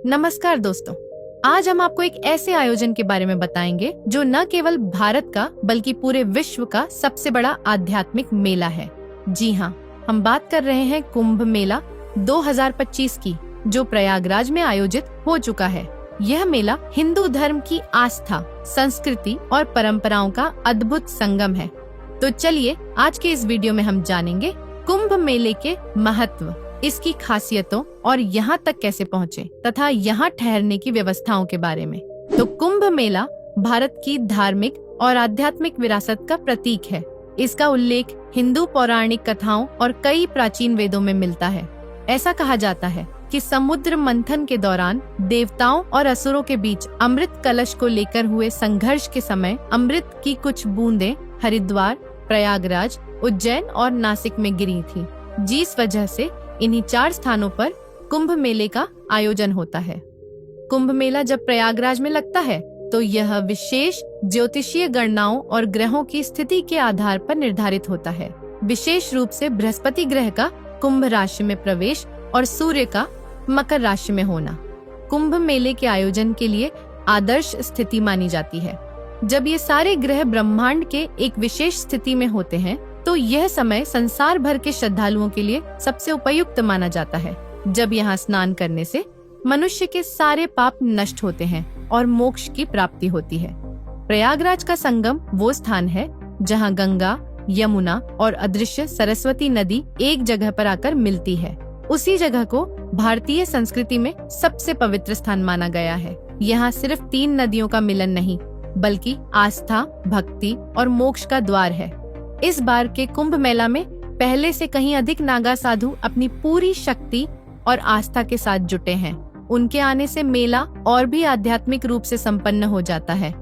नमस्कार दोस्तों, आज हम आपको एक ऐसे आयोजन के बारे में बताएंगे जो न केवल भारत का बल्कि पूरे विश्व का सबसे बड़ा आध्यात्मिक मेला है। जी हाँ, हम बात कर रहे हैं कुंभ मेला 2025 की, जो प्रयागराज में आयोजित हो चुका है। यह मेला हिंदू धर्म की आस्था, संस्कृति और परंपराओं का अद्भुत संगम है। तो चलिए आज के इस वीडियो में हम जानेंगे कुंभ मेले के महत्व, इसकी खासियतों और यहाँ तक कैसे पहुँचे तथा यहाँ ठहरने की व्यवस्थाओं के बारे में। तो कुंभ मेला भारत की धार्मिक और आध्यात्मिक विरासत का प्रतीक है। इसका उल्लेख हिंदू पौराणिक कथाओं और कई प्राचीन वेदों में मिलता है। ऐसा कहा जाता है कि समुद्र मंथन के दौरान देवताओं और असुरों के बीच अमृत कलश को लेकर हुए संघर्ष के समय अमृत की कुछ बूंदें हरिद्वार, प्रयागराज, उज्जैन और नासिक में गिरी थी, जिस वजह से इन्हीं 4 स्थानों पर कुंभ मेले का आयोजन होता है। कुंभ मेला जब प्रयागराज में लगता है तो यह विशेष ज्योतिषीय गणनाओं और ग्रहों की स्थिति के आधार पर निर्धारित होता है। विशेष रूप से बृहस्पति ग्रह का कुंभ राशि में प्रवेश और सूर्य का मकर राशि में होना कुंभ मेले के आयोजन के लिए आदर्श स्थिति मानी जाती है। जब ये सारे ग्रह ब्रह्मांड के एक विशेष स्थिति में होते हैं तो यह समय संसार भर के श्रद्धालुओं के लिए सबसे उपयुक्त माना जाता है। जब यहाँ स्नान करने से मनुष्य के सारे पाप नष्ट होते हैं और मोक्ष की प्राप्ति होती है। प्रयागराज का संगम वो स्थान है जहाँ गंगा, यमुना और अदृश्य सरस्वती नदी एक जगह पर आकर मिलती है। उसी जगह को भारतीय संस्कृति में सबसे पवित्र स्थान माना गया है। यहाँ सिर्फ 3 नदियों का मिलन नहीं, बल्कि आस्था, भक्ति और मोक्ष का द्वार है। इस बार के कुंभ मेला में पहले से कहीं अधिक नागा साधु अपनी पूरी शक्ति और आस्था के साथ जुटे हैं। उनके आने से मेला और भी आध्यात्मिक रूप से संपन्न हो जाता है।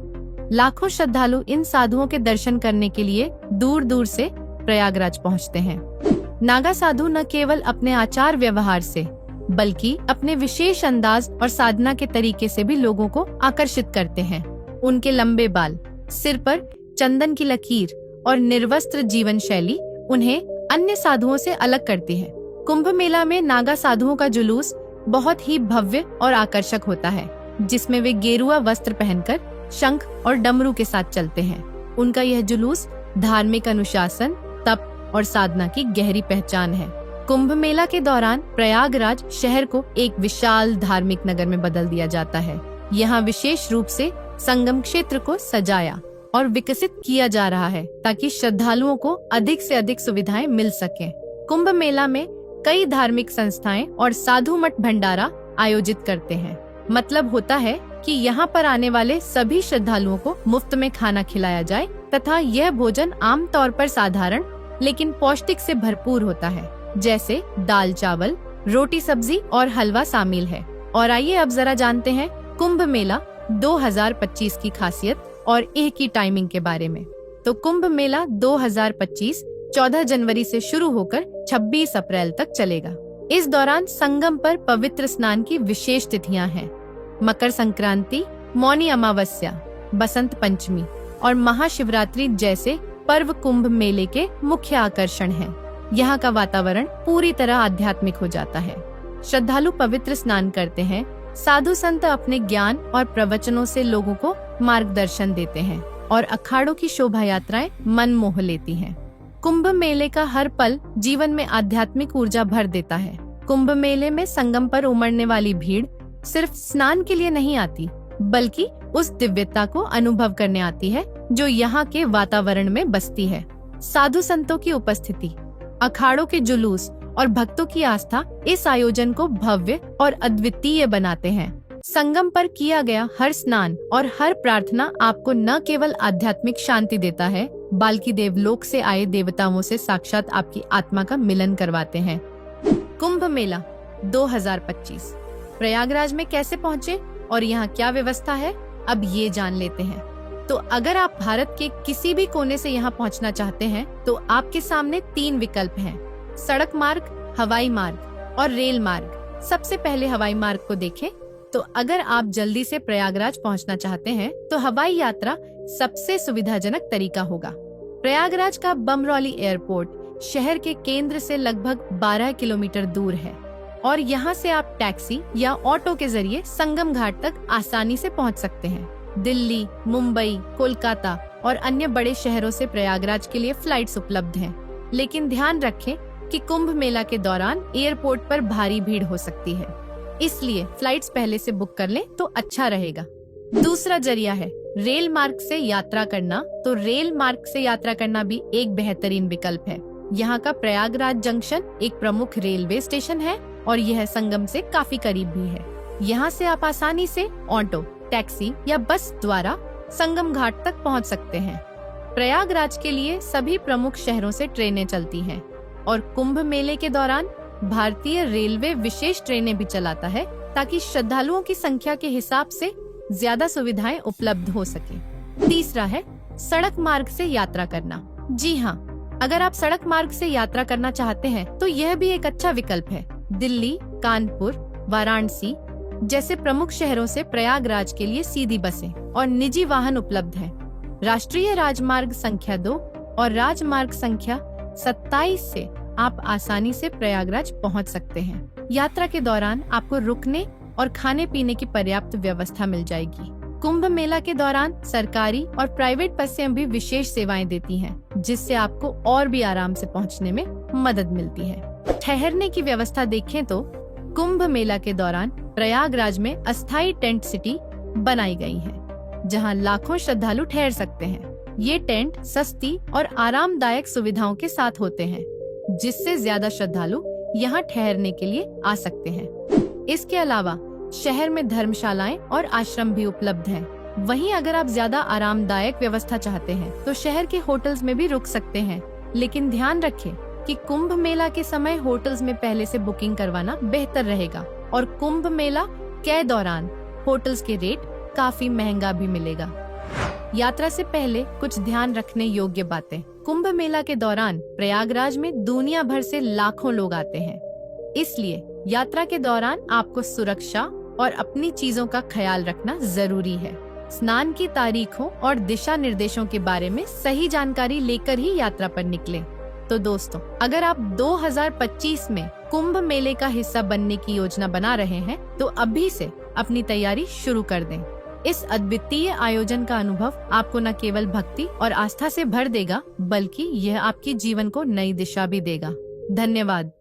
लाखों श्रद्धालु इन साधुओं के दर्शन करने के लिए दूर दूर से प्रयागराज पहुंचते हैं। नागा साधु न केवल अपने आचार व्यवहार से बल्कि अपने विशेष अंदाज और साधना के तरीके से भी लोगों को आकर्षित करते हैं। उनके लंबे बाल, सिर पर चंदन की लकीर और निर्वस्त्र जीवन शैली उन्हें अन्य साधुओं से अलग करती है। कुंभ मेला में नागा साधुओं का जुलूस बहुत ही भव्य और आकर्षक होता है, जिसमें वे गेरुआ वस्त्र पहनकर शंख और डमरू के साथ चलते हैं। उनका यह जुलूस धार्मिक अनुशासन, तप और साधना की गहरी पहचान है। कुंभ मेला के दौरान प्रयागराज शहर को एक विशाल धार्मिक नगर में बदल दिया जाता है। यहाँ विशेष रूप से संगम क्षेत्र को सजाया और विकसित किया जा रहा है ताकि श्रद्धालुओं को अधिक से अधिक सुविधाएं मिल सकें। कुंभ मेला में कई धार्मिक संस्थाएं और साधु मठ भंडारा आयोजित करते हैं। मतलब होता है कि यहाँ पर आने वाले सभी श्रद्धालुओं को मुफ्त में खाना खिलाया जाए तथा यह भोजन आम तौर पर साधारण लेकिन पौष्टिक से भरपूर होता है, जैसे दाल चावल, रोटी सब्जी और हलवा शामिल है। और आइए अब जरा जानते हैं कुंभ मेला 2025 की खासियत और एक ही टाइमिंग के बारे में। तो कुंभ मेला 2025 14 जनवरी से शुरू होकर 26 अप्रैल तक चलेगा। इस दौरान संगम पर पवित्र स्नान की विशेष तिथियां हैं। मकर संक्रांति, मौनी अमावस्या, बसंत पंचमी और महाशिवरात्रि जैसे पर्व कुंभ मेले के मुख्य आकर्षण हैं। यहाँ का वातावरण पूरी तरह आध्यात्मिक हो जाता है। श्रद्धालु पवित्र स्नान करते हैं। साधु संत अपने ज्ञान और प्रवचनों से लोगों को मार्गदर्शन देते हैं और अखाड़ों की शोभा यात्राएं मन मोह लेती हैं। कुंभ मेले का हर पल जीवन में आध्यात्मिक ऊर्जा भर देता है। कुंभ मेले में संगम पर उमड़ने वाली भीड़ सिर्फ स्नान के लिए नहीं आती, बल्कि उस दिव्यता को अनुभव करने आती है जो यहाँ के वातावरण में बसती है। साधु संतों की उपस्थिति, अखाड़ों के जुलूस और भक्तों की आस्था इस आयोजन को भव्य और अद्वितीय बनाते हैं। संगम पर किया गया हर स्नान और हर प्रार्थना आपको न केवल आध्यात्मिक शांति देता है, बल्कि देवलोक से आए देवताओं से साक्षात आपकी आत्मा का मिलन करवाते हैं। कुंभ मेला 2025 प्रयागराज में कैसे पहुँचे और यहाँ क्या व्यवस्था है, अब ये जान लेते हैं। तो अगर आप भारत के किसी भी कोने से यहाँ पहुँचना चाहते हैं तो आपके सामने 3 विकल्प हैं: सड़क मार्ग, हवाई मार्ग और रेल मार्ग। सबसे पहले हवाई मार्ग को देखें तो अगर आप जल्दी से प्रयागराज पहुंचना चाहते हैं तो हवाई यात्रा सबसे सुविधाजनक तरीका होगा। प्रयागराज का बमरौली एयरपोर्ट शहर के केंद्र से लगभग 12 किलोमीटर दूर है और यहाँ से आप टैक्सी या ऑटो के जरिए संगम घाट तक आसानी से पहुँच सकते हैं। दिल्ली, मुंबई, कोलकाता और अन्य बड़े शहरों से प्रयागराज के लिए फ्लाइट्स उपलब्ध हैं। लेकिन ध्यान रखें कि कुंभ मेला के दौरान एयरपोर्ट पर भारी भीड़ हो सकती है, इसलिए फ्लाइट्स पहले से बुक कर लें तो अच्छा रहेगा। दूसरा जरिया है रेल मार्ग से यात्रा करना। तो रेल मार्ग से यात्रा करना भी एक बेहतरीन विकल्प है। यहाँ का प्रयागराज जंक्शन एक प्रमुख रेलवे स्टेशन है और यह संगम से काफी करीब भी है। यहाँ से आप आसानी से ऑटो, टैक्सी या बस द्वारा संगम घाट तक पहुँच सकते हैं। प्रयागराज के लिए सभी प्रमुख शहरों से ट्रेनें चलती हैं और कुंभ मेले के दौरान भारतीय रेलवे विशेष ट्रेनें भी चलाता है ताकि श्रद्धालुओं की संख्या के हिसाब से ज्यादा सुविधाएं उपलब्ध हो सके। तीसरा है सड़क मार्ग से यात्रा करना। जी हाँ, अगर आप सड़क मार्ग से यात्रा करना चाहते हैं तो यह भी एक अच्छा विकल्प है। दिल्ली, कानपुर, वाराणसी जैसे प्रमुख शहरों से प्रयागराज के लिए सीधी बसें और निजी वाहन उपलब्ध हैं। राष्ट्रीय राजमार्ग संख्या 2 और राजमार्ग संख्या 27 से आप आसानी से प्रयागराज पहुंच सकते हैं। यात्रा के दौरान आपको रुकने और खाने पीने की पर्याप्त व्यवस्था मिल जाएगी। कुंभ मेला के दौरान सरकारी और प्राइवेट बसें भी विशेष सेवाएं देती हैं, जिससे आपको और भी आराम से पहुंचने में मदद मिलती है। ठहरने की व्यवस्था देखें तो कुंभ मेला के दौरान प्रयागराज में अस्थायी टेंट सिटी बनाई गई है, जहां लाखों श्रद्धालु ठहर सकते हैं। ये टेंट सस्ती और आरामदायक सुविधाओं के साथ होते हैं, जिससे ज्यादा श्रद्धालु यहाँ ठहरने के लिए आ सकते हैं। इसके अलावा शहर में धर्मशालाएं और आश्रम भी उपलब्ध हैं। वहीं अगर आप ज्यादा आरामदायक व्यवस्था चाहते हैं तो शहर के होटल्स में भी रुक सकते हैं। लेकिन ध्यान रखें कि कुंभ मेला के समय होटल्स में पहले से बुकिंग करवाना बेहतर रहेगा और कुंभ मेला के दौरान होटल्स के रेट काफी महंगा भी मिलेगा। यात्रा से पहले कुछ ध्यान रखने योग्य बातें। कुंभ मेला के दौरान प्रयागराज में दुनिया भर से लाखों लोग आते हैं, इसलिए यात्रा के दौरान आपको सुरक्षा और अपनी चीजों का ख्याल रखना जरूरी है। स्नान की तारीखों और दिशा निर्देशों के बारे में सही जानकारी लेकर ही यात्रा पर निकलें। तो दोस्तों, अगर आप 2025 में कुंभ मेले का हिस्सा बनने की योजना बना रहे हैं तो अभी से अपनी तैयारी शुरू कर दें। इस अद्वितीय आयोजन का अनुभव आपको न केवल भक्ति और आस्था से भर देगा, बल्कि यह आपके जीवन को नई दिशा भी देगा। धन्यवाद।